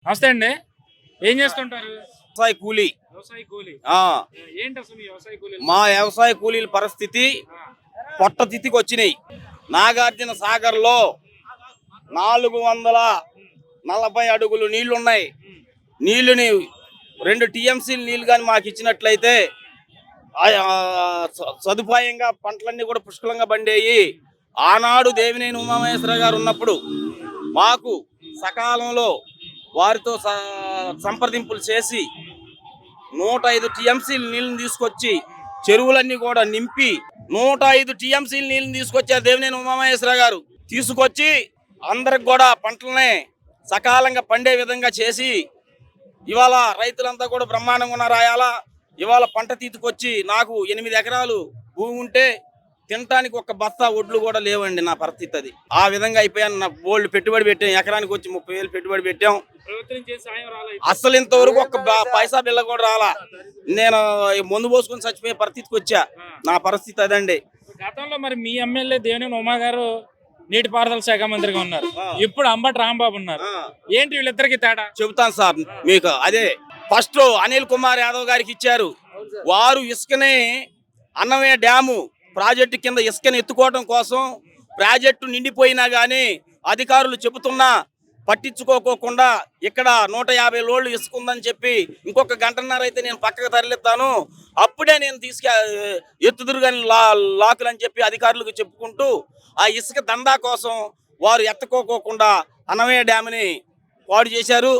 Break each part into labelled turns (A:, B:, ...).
A: నమస్తే అండి. ఏం చేస్తుంటారు?
B: వ్యవసాయ కూలీ.
A: వ్యవసాయ కూలీ.
B: ఆ
A: ఏంటి అసలు మీ వ్యవసాయ కూలీలు?
B: మా వ్యవసాయ కూలీల పరిస్థితి
A: ఆ,
B: పొట్టతిథికి వచ్చినాయి. నాగార్జున సాగర్ లో 440 అడుగులు నీళ్లున్నాయి.
A: ఉమ్,
B: నీళ్లుని 2 టీఎంసీలు నీళ్లు కానీ మాకు ఇచ్చినట్లయితే సదుపాయంగా పంటలన్నీ కూడా పుష్కలంగా పండేయి. ఆనాడు దేవినేని ఉమామహేశ్వర గారు ఉన్నప్పుడు మాకు సకాలంలో వారితో సంప్రదింపులు చేసి 105 టీఎంసీలు నీళ్ళని తీసుకొచ్చి చెరువులన్నీ కూడా నింపి 105 టీఎంసీలు నీళ్ళని తీసుకొచ్చారు దేవినేని ఉమామహేశ్వర గారు. తీసుకొచ్చి అందరికి కూడా పంటలనే సకాలంగా పండే విధంగా చేసి ఇవాళ రైతులంతా కూడా బ్రహ్మాండంగా ఉన్నారాయాలా. ఇవాళ పంట తీతుకొచ్చి నాకు 8 ఎకరాలు భూమి ఉంటే తినటానికి ఒక బస్తా ఒడ్లు కూడా లేవండి. నా పరిస్థితి అది. ఆ విధంగా అయిపోయాను. నా బోల్డ్ పెట్టుబడి పెట్టాం. ఎకరానికి వచ్చి 30,000 పెట్టుబడి పెట్టాం.
A: ప్రభుత్వం చేసి సాయం రాలేదు.
B: అసలు ఇంతవరకు ఒక్క పైసా బిల్ల కూడా రాలా. నేను మందు పోసుకొని చచ్చిపోయే పరిస్థితికి వచ్చా. నా పరిస్థితి అదండి.
A: గతంలో మరి మీ ఎమ్మెల్యే దేవినేని ఉమా గారు నీటిపారుదల శాఖ మంత్రిగా ఉన్నారు. ఇప్పుడు అంబటి రాంబాబు ఉన్నారు. ఏంటి వీళ్ళిద్దరికి తేడా?
B: చెబుతాను సార్ మీకు. అదే ఫస్ట్ అనిల్ కుమార్ యాదవ్ గారికి ఇచ్చారు. వారు ఇసుకనే అన్నమయ్య డ్యాము ప్రాజెక్టు కింద ఇసుకని ఎత్తుకోవడం కోసం ప్రాజెక్టు నిండిపోయినా కానీ అధికారులు చెబుతున్నా పట్టించుకోకుండా ఇక్కడ 150 లోడ్లు ఇసుకుందని చెప్పి ఇంకొక గంటన్నర అయితే నేను పక్కకు తరలిస్తాను, అప్పుడే నేను ఎత్తుదురు కానీ లాకులు అని చెప్పి అధికారులకు చెప్పుకుంటూ ఆ ఇసుక దందా కోసం వారు ఎత్తుకోకుండా అన్నమయ్య డ్యామ్ని పాడు చేశారు.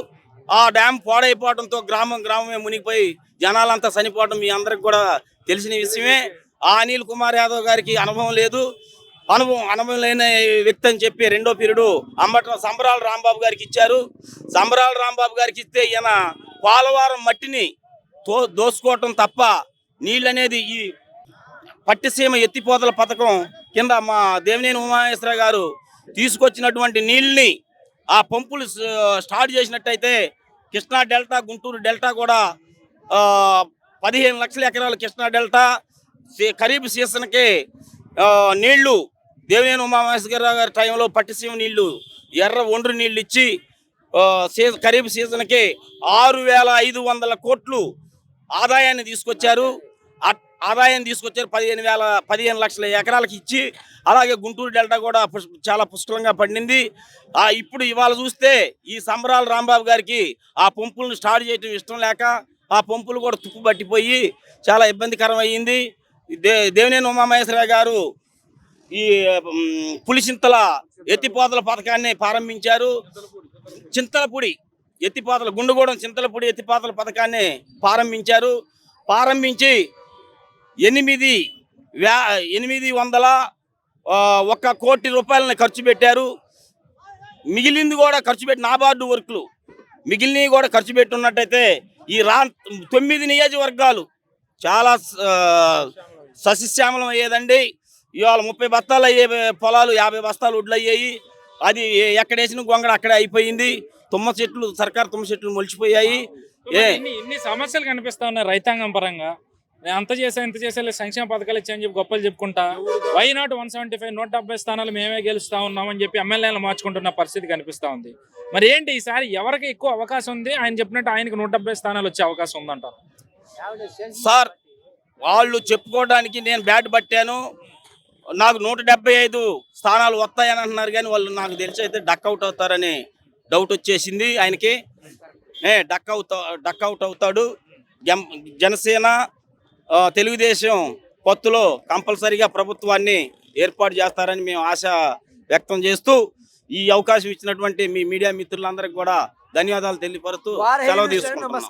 B: ఆ డ్యామ్ పాడైపోవడంతో గ్రామమే మునిగిపోయి జనాలంతా చనిపోవడం మీ అందరికి కూడా తెలిసిన విషయమే. ఆ అనిల్ కుమార్ యాదవ్ గారికి అనుభవం లేదు. అనుభవం లేని వ్యక్తి అని చెప్పి రెండో పీరియడ్ సంబరాల రాంబాబు గారికి ఇచ్చారు. సంబరాల రాంబాబు గారికి ఇస్తే ఈయన పోలవరం మట్టిని దోసుకోవటం తప్ప నీళ్ళు అనేది ఈ పట్టిసీమ ఎత్తిపోతల పథకం కింద మా దేవినేని ఉమామహేశ్వర గారు తీసుకొచ్చినటువంటి నీళ్ళని ఆ పంపులు స్టార్ట్ చేసినట్టయితే కృష్ణా డెల్టా గుంటూరు డెల్టా కూడా 15 లక్షల ఎకరాలు కృష్ణా డెల్టా ఖరీఫ్ సీజన్కి నీళ్లు దేవినేని ఉమామహేశ్వర గారి టైంలో పట్టిసీమ నీళ్లు ఒండ్రు నీళ్లు ఇచ్చి ఖరీఫ్ సీజన్కి 6,500 కోట్లు ఆదాయాన్ని తీసుకొచ్చారు. 15 లక్షల ఎకరాలకు ఇచ్చి అలాగే గుంటూరు డెల్టా కూడా చాలా పుష్కలంగా పండింది. ఇప్పుడు ఇవాళ చూస్తే ఈ సంబరాల రాంబాబు గారికి ఆ పంపులను స్టార్ట్ చేయడం ఇష్టం లేక ఆ పంపులు కూడా తుప్పు పట్టిపోయి చాలా ఇబ్బందికరం అయ్యింది. దేవినేని ఉమామహేశ్వర గారు ఈ పులిచింతల ఎత్తిపోతల పథకాన్ని ప్రారంభించారు. చింతలపూడి ఎత్తిపోతల గుండుగూడెం చింతలపూడి ఎత్తిపోతల పథకాన్ని ప్రారంభించి 801 కోటి రూపాయలని ఖర్చు పెట్టారు. మిగిలింది కూడా ఖర్చు పెట్టి నాబార్డు వర్కులు మిగిలినవి కూడా ఖర్చు పెట్టున్నట్టయితే ఈ 9 నియోజకవర్గాలు చాలా సస్యశ్యామలం అయ్యేదండి. ఇవాళ 30 బస్తాలు అయ్యే పొలాలు 50 బస్తాలు వడ్లు అయ్యాయి. అది ఎక్కడేసిన గొంగడ అక్కడే అయిపోయింది. సర్కారు తుమ్మ చెట్లు మొలిచిపోయాయి.
A: ఇన్ని సమస్యలు కనిపిస్తా ఉన్నాయి రైతాంగం పరంగా. అంత చేసా ఇంత చేసే సంక్షేమ పథకాలు ఇచ్చాయని చెప్పి గొప్పలు చెప్పుకుంటా వై నాట్ 175 170 స్థానాలు మేమే గెలుస్తా ఉన్నామని చెప్పి ఎమ్మెల్యేలు మార్చుకుంటున్న పరిస్థితి కనిపిస్తా ఉంది. మరి ఏంటి ఈసారి ఎవరికి ఎక్కువ అవకాశం ఉంది? ఆయన చెప్పినట్టు ఆయనకు 170 స్థానాలు వచ్చే అవకాశం ఉందంటారు.
B: సార్ వాళ్ళు చెప్పుకోవడానికి నేను బ్యాట్ పట్టాను, నాకు 175 స్థానాలు వస్తాయని అంటున్నారు. కానీ వాళ్ళు నాకు తెలిసి అయితే డక్అవుట్ అవుతారని డౌట్ వచ్చేసింది ఆయనకి. డక్అవుట్ అవుతాడు. జనసేన తెలుగుదేశం పొత్తులో కంపల్సరీగా ప్రభుత్వాన్ని ఏర్పాటు చేస్తారని మేము ఆశ వ్యక్తం చేస్తూ ఈ అవకాశం ఇచ్చినటువంటి మీ మీడియా మిత్రులందరికీ కూడా ధన్యవాదాలు తెలియపరుస్తూ సెలవు తీసుకుంటున్నాం.